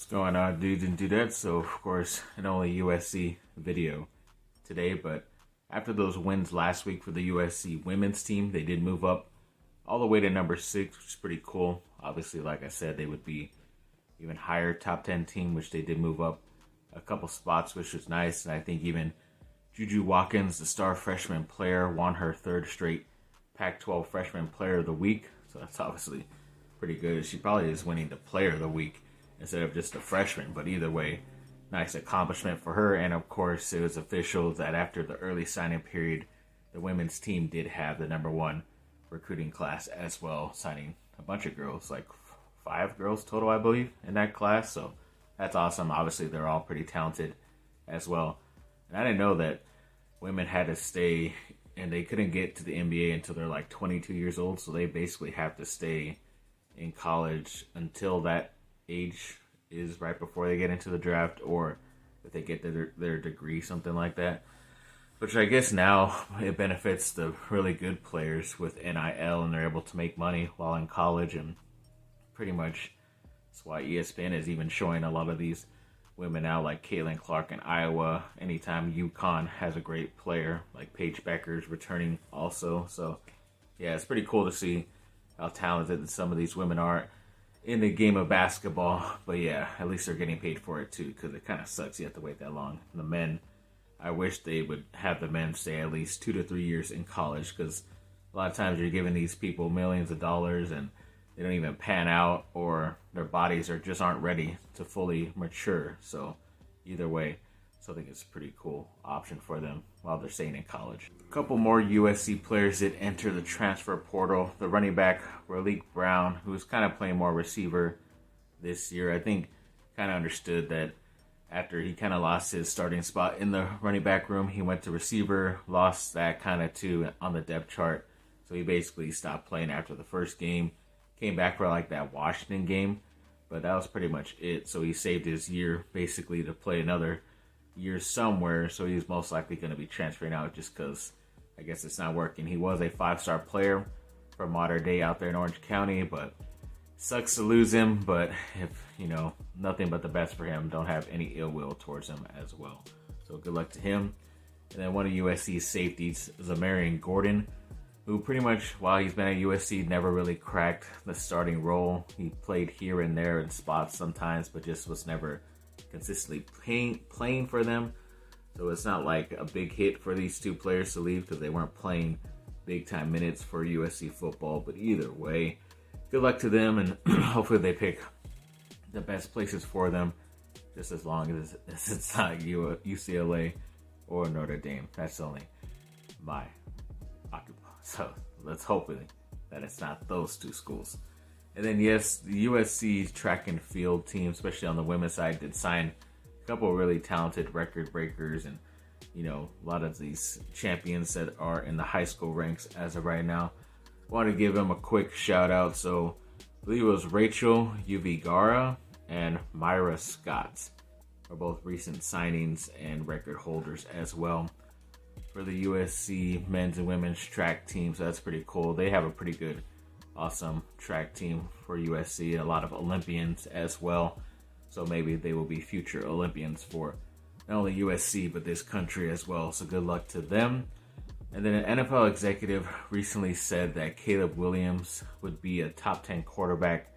Going on, dudes and dudettes? So, of course, an only USC video today, but after those wins last week for the USC women's team, they did move up all the way to number 6, which is pretty cool. Obviously, like I said, they would be even higher top 10 team, which they did move up a couple spots, which was nice. And I think even Juju Watkins, the star freshman player, won her third straight Pac-12 freshman player of the week. So that's obviously pretty good. She probably is winning the player of the week instead of just a freshman. But either way, nice accomplishment for her. And of course, it was official that after the early signing period, the women's team did have the number 1 recruiting class as well, signing a bunch of girls, like 5 girls total, I believe, in that class. So that's awesome. Obviously, they're all pretty talented as well. And I didn't know that women had to stay, and they couldn't get to the NBA until they're like 22 years old. So they basically have to stay in college until that age is right before they get into the draft, or if they get their degree, something like that. Which I guess now it benefits the really good players with NIL, and they're able to make money while in college. And pretty much that's why ESPN is even showing a lot of these women now, like Caitlin Clark in Iowa. Anytime UConn has a great player, like Paige Becker's returning also. So yeah, it's pretty cool to see how talented some of these women are in the game of basketball. But yeah, at least they're getting paid for it too, because it kind of sucks you have to wait that long. The men, I wish they would have the men stay at least 2 to 3 years in college, because a lot of times you're giving these people millions of dollars and they don't even pan out, or their bodies just aren't ready to fully mature. So either way, so I think it's a pretty cool option for them while they're staying in college. A couple more USC players did enter the transfer portal. The running back, Raleek Brown, who's kind of playing more receiver this year, I think kind of understood that after he kind of lost his starting spot in the running back room, he went to receiver, lost that kind of too on the depth chart. So he basically stopped playing after the first game, came back for like that Washington game, but that was pretty much it. So he saved his year basically to play another year somewhere. So he's most likely going to be transferring out just because I guess it's not working. He was a 5-star player from modern day out there in Orange County, but sucks to lose him. But if, nothing but the best for him. Don't have any ill will towards him as well. So good luck to him. And then one of USC's safeties, Xamarion Gordon, who pretty much, while he's been at USC, never really cracked the starting role. He played here and there in spots sometimes, but just was never consistently playing for them. So it's not like a big hit for these two players to leave, because they weren't playing big time minutes for USC football. But either way, good luck to them, and hopefully they pick the best places for them, just as long as it's not UCLA or Notre Dame. That's only my occupation. So let's hope that it's not those two schools. And then yes, the USC track and field team, especially on the women's side, did sign a couple of really talented record breakers, and a lot of these champions that are in the high school ranks as of right now. I want to give them a quick shout out. So I believe it was Rachel Uvigara and Myra Scott are both recent signings and record holders as well for the USC men's and women's track team. So that's pretty cool. They have a pretty good, awesome track team for USC. A lot of Olympians as well. So maybe they will be future Olympians for not only USC, but this country as well. So good luck to them. And then an NFL executive recently said that Caleb Williams would be a top 10 quarterback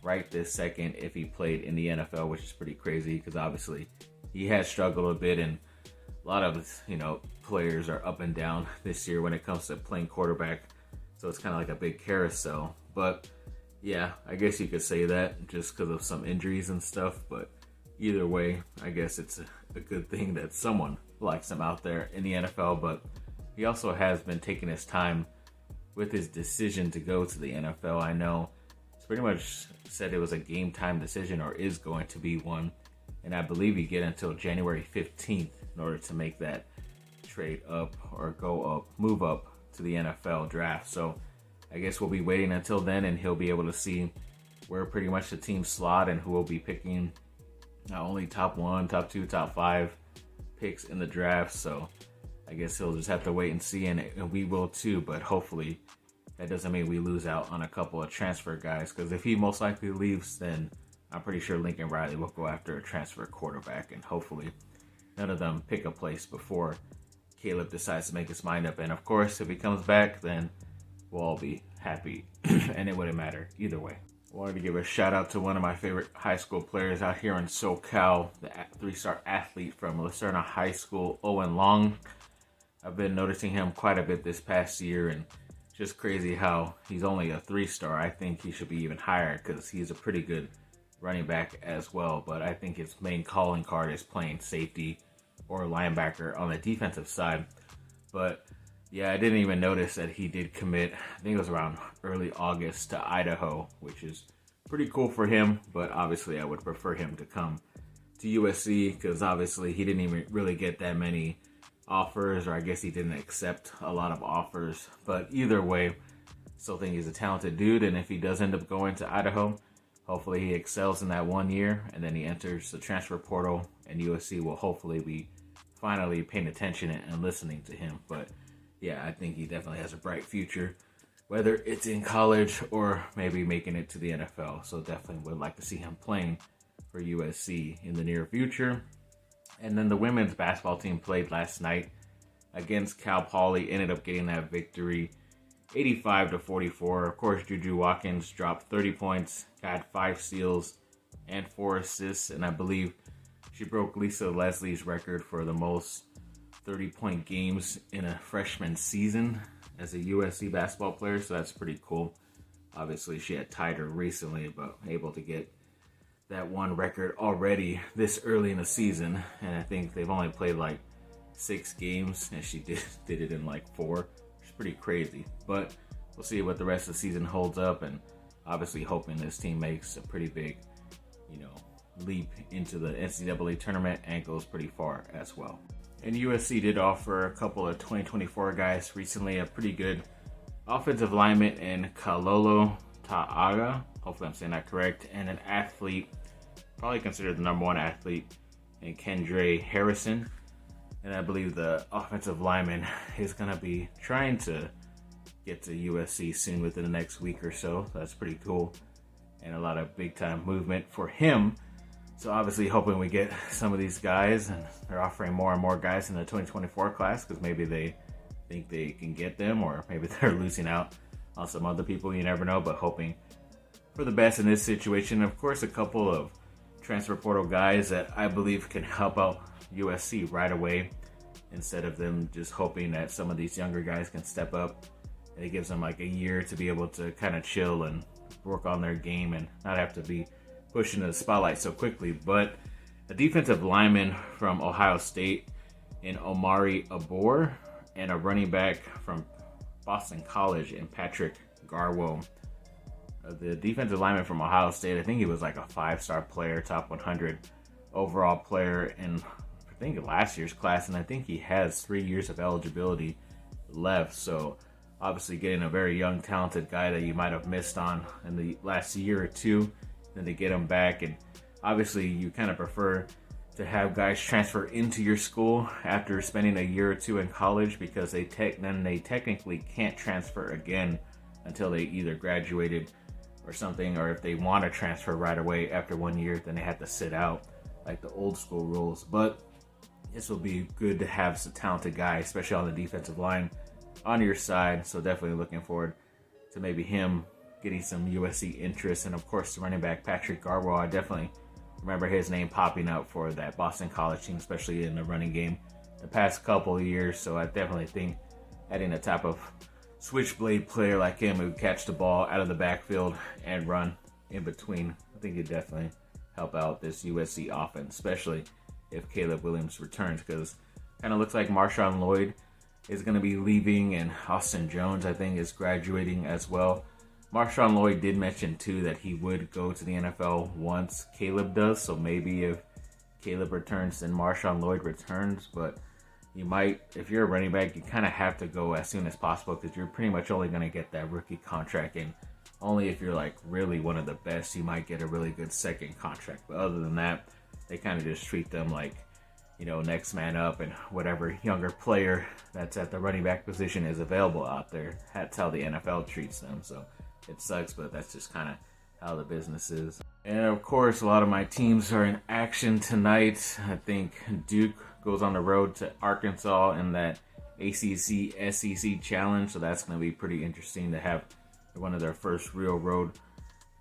right this second if he played in the NFL, which is pretty crazy, because obviously he has struggled a bit, and a lot of players are up and down this year when it comes to playing quarterback. So it's kind of like a big carousel. But yeah, I guess you could say that just because of some injuries and stuff. But either way, I guess it's a good thing that someone likes him out there in the NFL. But he also has been taking his time with his decision to go to the NFL. I know it's pretty much said it was a game time decision, or is going to be one. And I believe you get until January 15th in order to make that trade up or move up to the NFL draft. So I guess we'll be waiting until then, and he'll be able to see where pretty much the team slot and who will be picking not only top 1, top 2, top 5 picks in the draft. So I guess he'll just have to wait and see, and we will too. But hopefully that doesn't mean we lose out on a couple of transfer guys, because if he most likely leaves, then I'm pretty sure Lincoln Riley will go after a transfer quarterback, and hopefully none of them pick a place before Caleb decides to make his mind up. And of course, if he comes back, then we'll all be happy, and it wouldn't matter either way. I wanted to give a shout out to one of my favorite high school players out here in SoCal, the 3-star athlete from Lucerna High School, Owen Long. I've been noticing him quite a bit this past year, and just crazy how he's only a 3-star. I think he should be even higher because he's a pretty good running back as well, but I think his main calling card is playing safety or linebacker on the defensive side. But yeah, I didn't even notice that he did commit, I think it was around early August, to Idaho, which is pretty cool for him, but obviously I would prefer him to come to USC because obviously he didn't even really get that many offers, or I guess he didn't accept a lot of offers. But either way, still think he's a talented dude, and if he does end up going to Idaho, hopefully he excels in that 1 year, and then he enters the transfer portal, and USC will hopefully be finally paying attention and listening to him. But yeah, I think he definitely has a bright future, whether it's in college or maybe making it to the NFL. So definitely would like to see him playing for USC in the near future. And then the women's basketball team played last night against Cal Poly, ended up getting that victory 85-44. Of course, Juju Watkins dropped 30 points, got 5 steals and 4 assists, and I believe she broke Lisa Leslie's record for the most 30-point games in a freshman season as a USC basketball player, so that's pretty cool. Obviously, she had tied her recently, but able to get that one record already this early in the season, and I think they've only played like 6 games, and she did it in like 4. It's pretty crazy, but we'll see what the rest of the season holds up, and obviously hoping this team makes a pretty big, leap into the NCAA tournament and goes pretty far as well. And USC did offer a couple of 2024 guys recently, a pretty good offensive lineman in Kalolo Ta'aga, hopefully I'm saying that correct, and an athlete, probably considered the number 1 athlete, in Kendra Harrison. And I believe the offensive lineman is going to be trying to get to USC soon within the next week or so. That's pretty cool, and a lot of big time movement for him. So obviously hoping we get some of these guys, and they're offering more and more guys in the 2024 class because maybe they think they can get them, or maybe they're losing out on some other people. You never know, but hoping for the best in this situation. Of course, a couple of transfer portal guys that I believe can help out USC right away instead of them just hoping that some of these younger guys can step up. And it gives them like a year to be able to kind of chill and work on their game and not have to be pushed into the spotlight so quickly. But a defensive lineman from Ohio State in Omari Abor, and a running back from Boston College in Patrick Garwo. The defensive lineman from Ohio State, I think he was like a 5-star player, top 100 overall player in, I think, last year's class, and I think he has 3 years of eligibility left. So obviously getting a very young, talented guy that you might have missed on in the last year or two, then to get him back. And obviously you kind of prefer to have guys transfer into your school after spending a year or two in college, because they technically can't transfer again until they either graduated or something, or if they want to transfer right away after 1 year, then they have to sit out like the old school rules. But this will be good to have some talented guys, especially on the defensive line, on your side. So definitely looking forward to maybe him getting some USC interest. And of course, the running back Patrick Garwo, I definitely remember his name popping up for that Boston College team, especially in the running game the past couple of years. So I definitely think adding a type of switchblade player like him who catch the ball out of the backfield and run in between, I think he'd definitely help out this USC offense, especially if Caleb Williams returns, because kind of looks like Marshawn Lloyd is going to be leaving, and Austin Jones, I think, is graduating as well. Marshawn Lloyd did mention, too, that he would go to the NFL once Caleb does, so maybe if Caleb returns, then Marshawn Lloyd returns, but you might, if you're a running back, you kind of have to go as soon as possible, because you're pretty much only going to get that rookie contract, and only if you're like really one of the best, you might get a really good second contract. But other than that, they kind of just treat them like, next man up, and whatever younger player that's at the running back position is available out there. That's how the NFL treats them. So it sucks, but that's just kind of how the business is. And of course, a lot of my teams are in action tonight. I think Duke goes on the road to Arkansas in that ACC SEC challenge, so that's going to be pretty interesting to have one of their first real road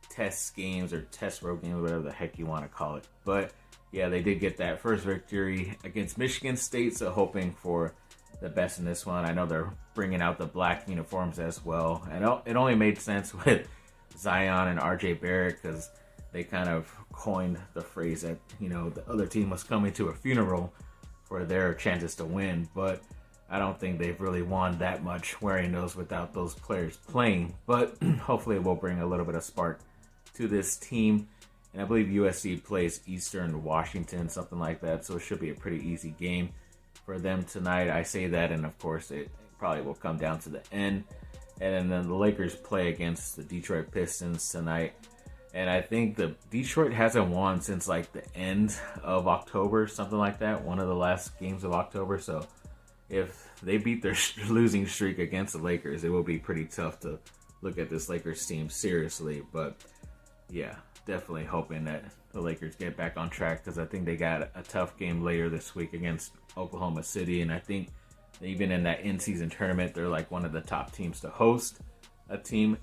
test games or test road games, whatever the heck you want to call it. But yeah, they did get that first victory against Michigan State, so hoping for the best in this one. I know they're bringing out the black uniforms as well, and it only made sense with Zion and RJ Barrett because they kind of coined the phrase that, you know, the other team was coming to a funeral for their chances to win, but I don't think they've really won that much wearing those without those players playing. But hopefully it will bring a little bit of spark to this team. And I believe USC plays Eastern Washington, something like that, so it should be a pretty easy game for them tonight. I say that, and of course it probably will come down to the end. And then the Lakers play against the Detroit Pistons tonight. And I think the Detroit hasn't won since like the end of October, something like that. One of the last games of October. So if they beat their losing streak against the Lakers, it will be pretty tough to look at this Lakers team seriously. But yeah, definitely hoping that the Lakers get back on track because I think they got a tough game later this week against Oklahoma City. And I think even in that in-season tournament, they're like one of the top teams to host a team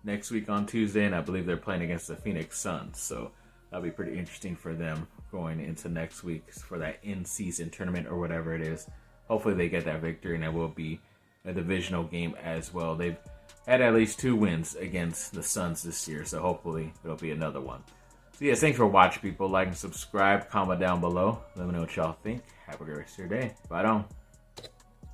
next week on Tuesday, and I believe they're playing against the Phoenix Suns, so that'll be pretty interesting for them going into next week for that in-season tournament or whatever it is. Hopefully they get that victory, and it will be a divisional game as well. They've had at least 2 wins against the Suns this year, so hopefully it'll be another one. So yes, thanks for watching, people. Like and subscribe, comment down below. Let me know what y'all think. Have a great rest of your day. Bye, on.